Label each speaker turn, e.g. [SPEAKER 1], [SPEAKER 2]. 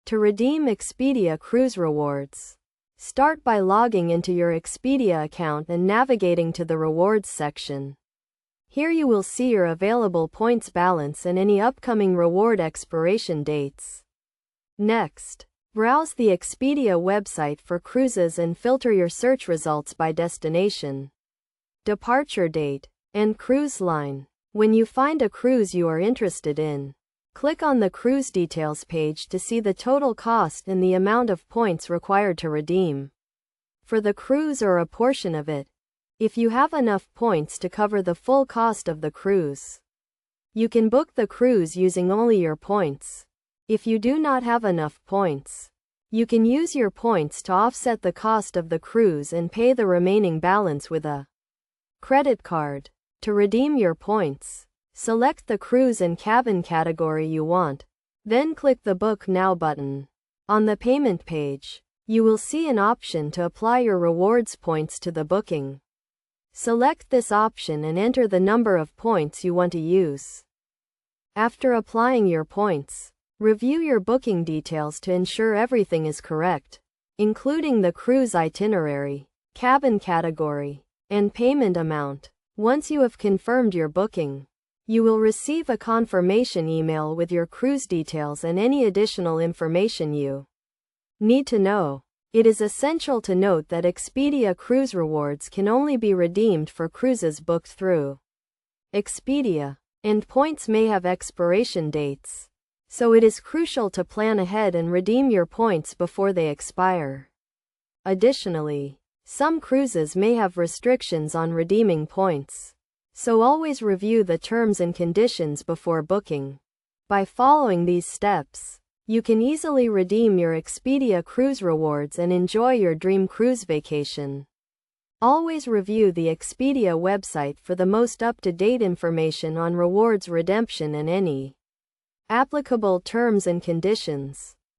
[SPEAKER 1] To redeem Expedia cruise rewards, start by logging into your Expedia account and navigating to the rewards section. Here you will see your available points balance and any upcoming reward expiration dates. Next, browse the Expedia website for cruises and filter your search results by destination, departure date, and cruise line. When you find a cruise you are interested in, click on the cruise details page to see the total cost and the amount of points required to redeem for the cruise or a portion of it, if you have enough points to cover the full cost of the cruise. You can book the cruise using only your points. If you do not have enough points, you can use your points to offset the cost of the cruise and pay the remaining balance with a credit card. To redeem your points, select the cruise and cabin category you want, then click the Book Now button. On the payment page, you will see an option to apply your rewards points to the booking. Select this option and enter the number of points you want to use. After applying your points, review your booking details to ensure everything is correct, including the cruise itinerary, cabin category, and payment amount. Once you have confirmed your booking, you will receive a confirmation email with your cruise details and any additional information you need to know. It is essential to note that Expedia cruise rewards can only be redeemed for cruises booked through Expedia, and points may have expiration dates, so it is crucial to plan ahead and redeem your points before they expire. Additionally, some cruises may have restrictions on redeeming points, so always review the terms and conditions before booking. By following these steps, you can easily redeem your Expedia cruise rewards and enjoy your dream cruise vacation. Always review the Expedia website for the most up-to-date information on rewards redemption and any applicable terms and conditions.